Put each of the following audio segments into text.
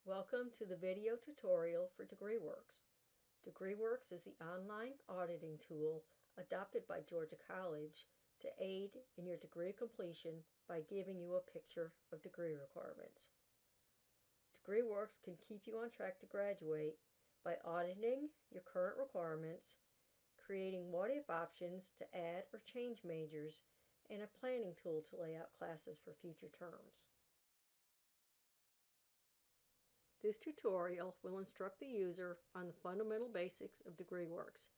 Welcome to the video tutorial for DegreeWorks. DegreeWorks is the online auditing tool adopted by Georgia College to aid in your degree completion by giving you a picture of degree requirements. DegreeWorks can keep you on track to graduate by auditing your current requirements, creating what-if options to add or change majors, and a planning tool to lay out classes for future terms. This tutorial will instruct the user on the fundamental basics of DegreeWorks.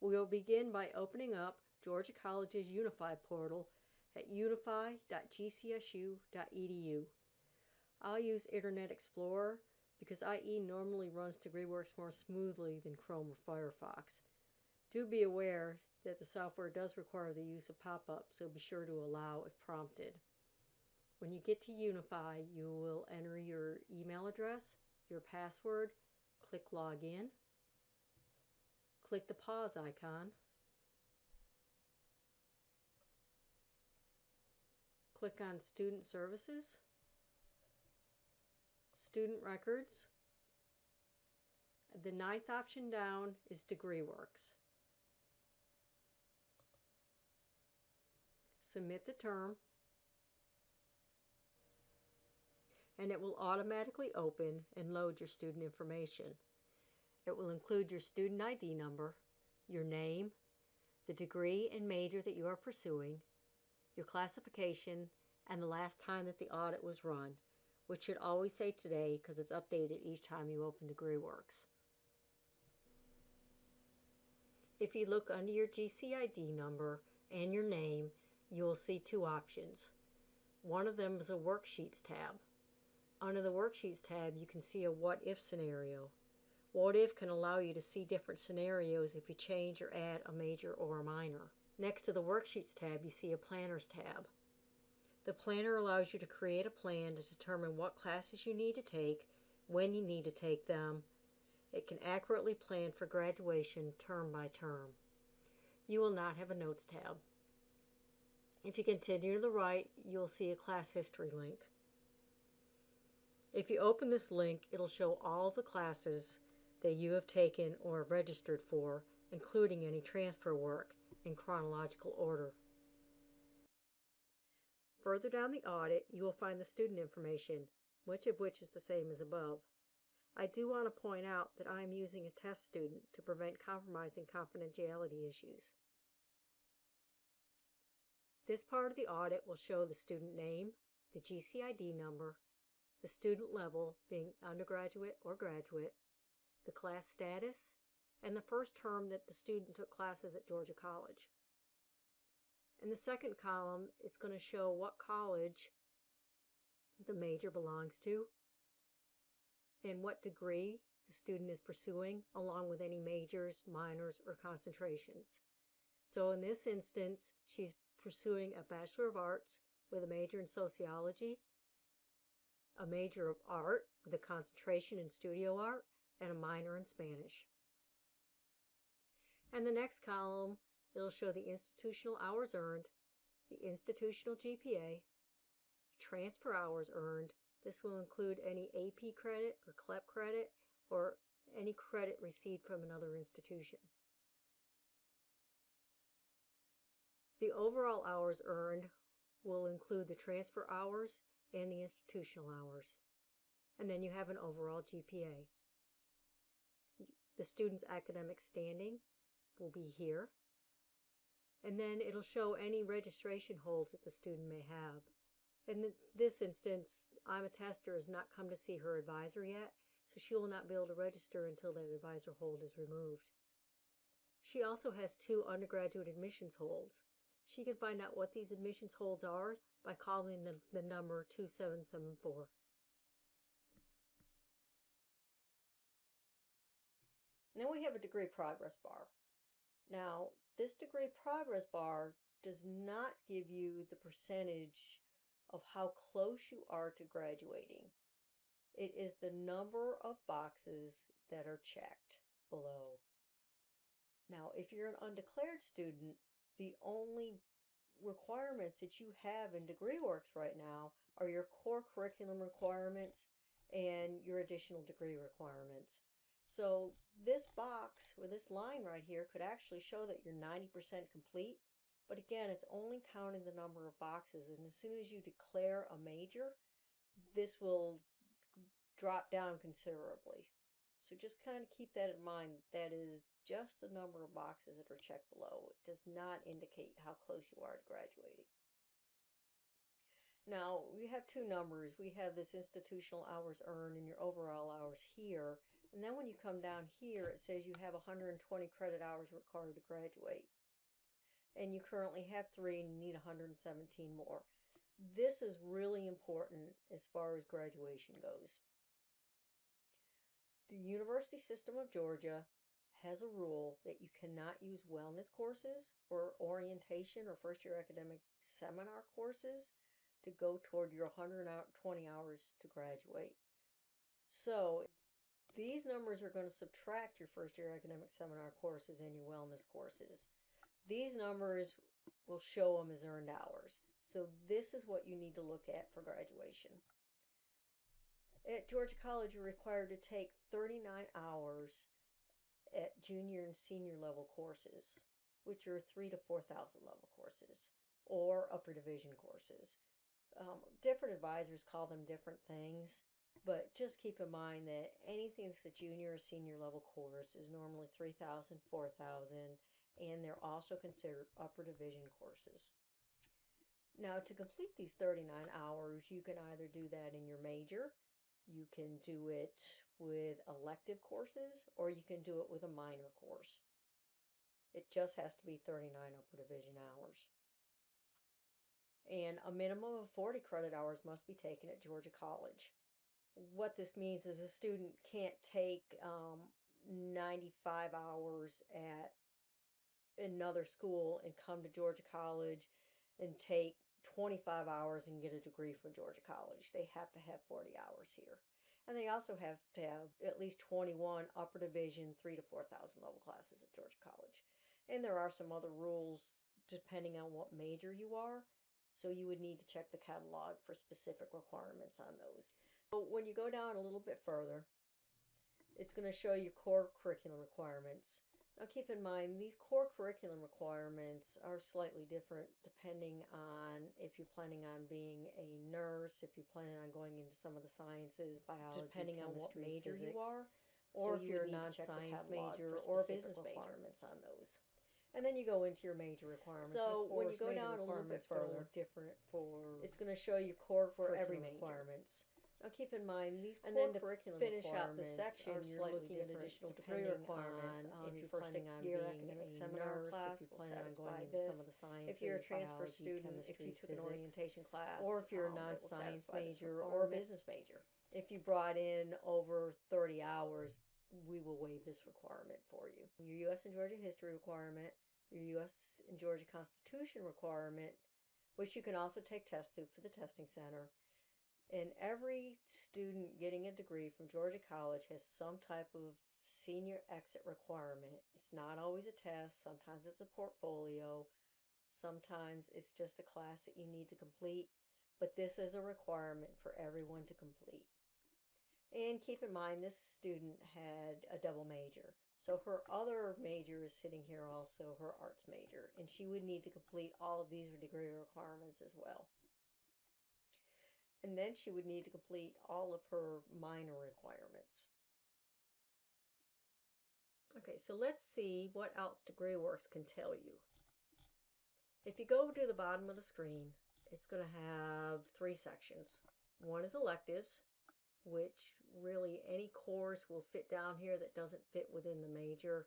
We will begin by opening up Georgia College's Unify portal at unify.gcsu.edu. I'll use Internet Explorer because IE normally runs DegreeWorks more smoothly than Chrome or Firefox. Do be aware that the software does require the use of pop-ups, so be sure to allow if prompted. When you get to Unify, you will enter your email address, your password, click Login, click the pause icon, click on Student Services, Student Records. The ninth option down is DegreeWorks. Submit the term, and it will automatically open and load your student information. It will include your student ID number, your name, the degree and major that you are pursuing, your classification, and the last time that the audit was run, which should always say today because it's updated each time you open DegreeWorks. If you look under your GCID number and your name, you will see two options. One of them is a Worksheets tab. Under the Worksheets tab, you can see a What If scenario. What If can allow you to see different scenarios if you change or add a major or a minor. Next to the Worksheets tab, you see a Planners tab. The Planner allows you to create a plan to determine what classes you need to take, when you need to take them. It can accurately plan for graduation term by term. You will not have a Notes tab. If you continue to the right, you'll see a class history link. If you open this link, it'll show all of the classes that you have taken or registered for, including any transfer work, in chronological order. Further down the audit, you will find the student information, much of which is the same as above. I do want to point out that I am using a test student to prevent compromising confidentiality issues. This part of the audit will show the student name, the GCID number, the student level being undergraduate or graduate, the class status, and the first term that the student took classes at Georgia College. In the second column, it's going to show what college the major belongs to and what degree the student is pursuing, along with any majors, minors, or concentrations. So in this instance, she's pursuing a Bachelor of Arts with a major in sociology, a major of art with a concentration in studio art, and a minor in Spanish. And the next column, it'll show the institutional hours earned, the institutional GPA, transfer hours earned. This will include any AP credit or CLEP credit or any credit received from another institution. The overall hours earned will include the transfer hours and the institutional hours. And then you have an overall GPA. The student's academic standing will be here. And then it'll show any registration holds that the student may have. In this instance, I'm a Tester has not come to see her advisor yet, so she will not be able to register until that advisor hold is removed. She also has two undergraduate admissions holds. She can find out what these admissions holds are by calling the number 2774. And then we have a degree progress bar. Now, this degree progress bar does not give you the percentage of how close you are to graduating. It is the number of boxes that are checked below. Now, if you're an undeclared student, the only requirements that you have in DegreeWorks right now are your core curriculum requirements and your additional degree requirements. So this box, or this line right here, could actually show that you're 90% complete. But again, it's only counting the number of boxes. And as soon as you declare a major, this will drop down considerably. So just kind of keep that in mind. That is just the number of boxes that are checked below. It does not indicate how close you are to graduating. Now, we have two numbers. We have this institutional hours earned and your overall hours here. And then when you come down here, it says you have 120 credit hours required to graduate. And you currently have 3 and you need 117 more. This is really important as far as graduation goes. The University System of Georgia has a rule that you cannot use wellness courses or orientation or first-year academic seminar courses to go toward your 120 hours to graduate. So these numbers are going to subtract your first-year academic seminar courses and your wellness courses. These numbers will show them as earned hours. So this is what you need to look at for graduation. At Georgia College, you're required to take 39 hours at junior and senior level courses, which are 3,000 to 4,000 level courses, or upper division courses. Different advisors call them different things, but just keep in mind that anything that's a junior or senior level course is normally 3,000, 4,000, and they're also considered upper division courses. Now, to complete these 39 hours, you can either do that in your major, you can do it with elective courses, or you can do it with a minor course. It just has to be 39 upper division hours. And a minimum of 40 credit hours must be taken at Georgia College. What this means is a student can't take 95 hours at another school and come to Georgia College and take 25 hours and get a degree from Georgia College. They have to have 40 hours here. And they also have to have at least 21 upper division 3,000 to 4,000 level classes at Georgia College. And there are some other rules depending on what major you are. So you would need to check the catalog for specific requirements on those. So when you go down a little bit further, it's going to show you core curriculum requirements. Now keep in mind, these core curriculum requirements are slightly different depending on if you're planning on being a nurse, if you're planning on going into some of the sciences, biology, depending on what major you are, or if you're a non-science major or business requirements on those. And then you go into your major requirements. So when you go down a little bit further, different for it's going to show you core for every requirements. Now keep in mind these core curriculum finish out the section. You're looking at additional degree requirements. If you're planning on being academic seminar class, if you're planning on going into some of the sciences, if you're a transfer student, if you took an orientation class, or if you're a non-science major or a business major. If you brought in over 30 hours, we will waive this requirement for you. Your U.S. and Georgia history requirement, your U.S. and Georgia Constitution requirement, which you can also take tests through for the testing center. And every student getting a degree from Georgia College has some type of senior exit requirement. It's not always a test. Sometimes it's a portfolio. Sometimes it's just a class that you need to complete. But this is a requirement for everyone to complete. And keep in mind, this student had a double major. So her other major is sitting here also, her arts major. And she would need to complete all of these degree requirements as well. And then she would need to complete all of her minor requirements. Okay, so let's see what else DegreeWorks can tell you. If you go to the bottom of the screen, it's going to have 3 sections. One is electives, which really any course will fit down here that doesn't fit within the major.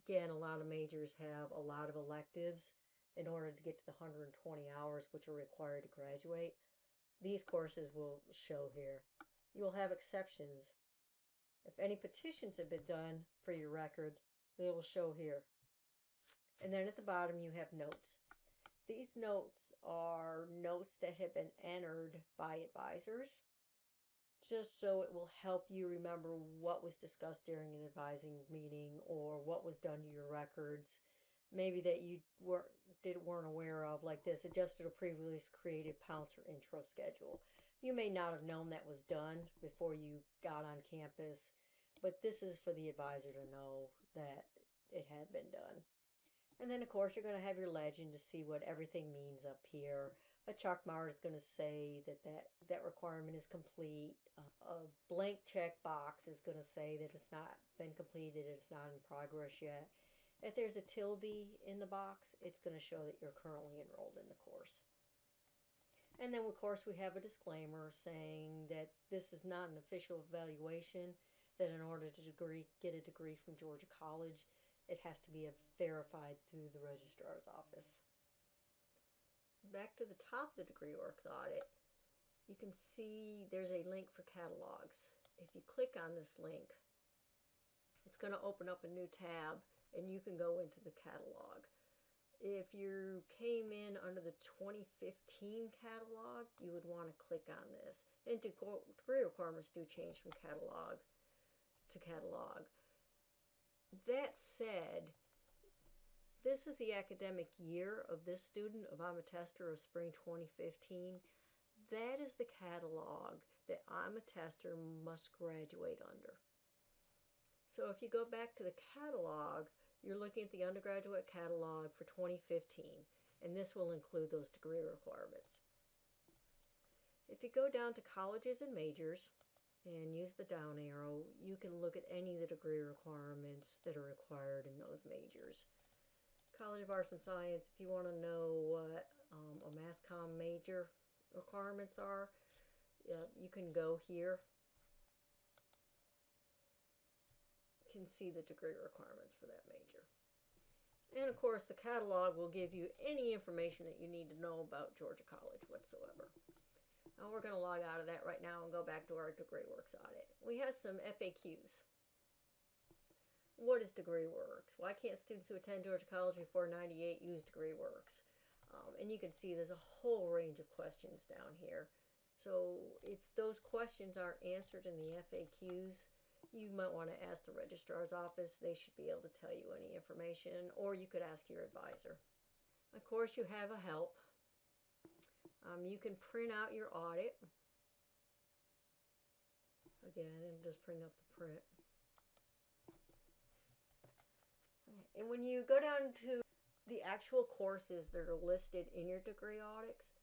Again, a lot of majors have a lot of electives in order to get to the 120 hours which are required to graduate. These courses will show here. You will have exceptions. If any petitions have been done for your record, they will show here. And then at the bottom you have notes. These notes are notes that have been entered by advisors, just so it will help you remember what was discussed during an advising meeting or what was done to your records, maybe that you weren't aware of, like this: adjusted a previously created pounce or intro schedule. You may not have known that was done before you got on campus, but this is for the advisor to know that it had been done. And then, of course, you're going to have your legend to see what everything means up here. A chalk mark is going to say that requirement is complete. A blank check box is going to say that it's not been completed, it's not in progress yet. If there's a tilde in the box, it's going to show that you're currently enrolled in the course. And then, of course, we have a disclaimer saying that this is not an official evaluation, that in order to get a degree from Georgia College, it has to be verified through the registrar's office. Back to the top of the DegreeWorks audit, you can see there's a link for catalogs. If you click on this link, it's going to open up a new tab and you can go into the catalog. If you came in under the 2015 catalog, you would want to click on this. And degree requirements do change from catalog to catalog. That said, this is the academic year of this student, if I'm a tester, of spring 2015. That is the catalog that I'm a tester must graduate under. So if you go back to the catalog, you're looking at the undergraduate catalog for 2015, and this will include those degree requirements. If you go down to colleges and majors and use the down arrow, you can look at any of the degree requirements that are required in those majors. College of Arts and Science, if you want to know what a Mass Comm major requirements are, you can go here. You can see the degree requirements for that major. And of course, the catalog will give you any information that you need to know about Georgia College whatsoever. Now we're going to log out of that right now and go back to our DegreeWorks audit. We have some FAQs. What is DegreeWorks? Why can't students who attend Georgia College before '98 use DegreeWorks? And you can see there's a whole range of questions down here. So if those questions aren't answered in the FAQs, you might want to ask the registrar's office. They should be able to tell you any information, or you could ask your advisor. Of course, you have a help. You can print out your audit. Again, and just bring up the print. And when you go down to the actual courses that are listed in your degree audits,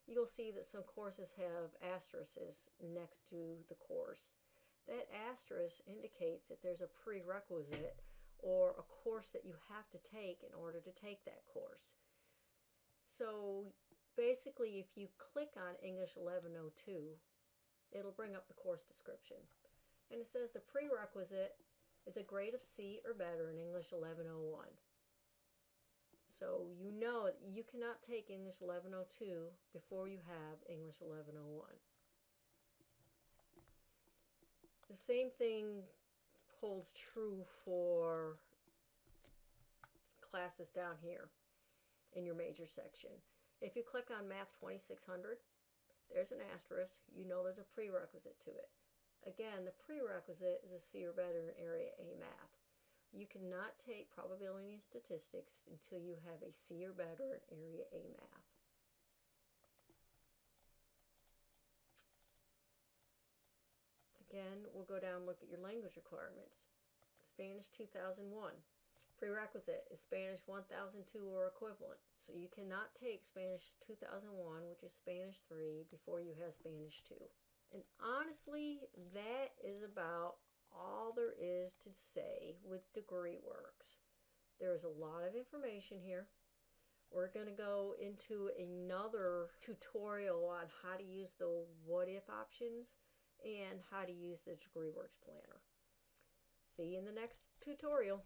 you'll see that some courses have asterisks next to the course. That asterisk indicates that there's a prerequisite or a course that you have to take in order to take that course. So basically, if you click on English 1102, it'll bring up the course description. And it says the prerequisite is a grade of C or better in English 1101. So you know that you cannot take English 1102 before you have English 1101. The same thing holds true for classes down here in your major section. If you click on Math 2600, there's an asterisk. You know there's a prerequisite to it. Again, the prerequisite is a C or better in Area A Math. You cannot take probability and statistics until you have a C or better in Area A Math. Again, we'll go down and look at your language requirements. Spanish 2001. Prerequisite is Spanish 1002 or equivalent. So you cannot take Spanish 2001, which is Spanish 3, before you have Spanish 2. And honestly, that is about all there is to say with DegreeWorks. There is a lot of information here. We're going to go into another tutorial on how to use the what-if options and how to use the DegreeWorks planner. See you in the next tutorial.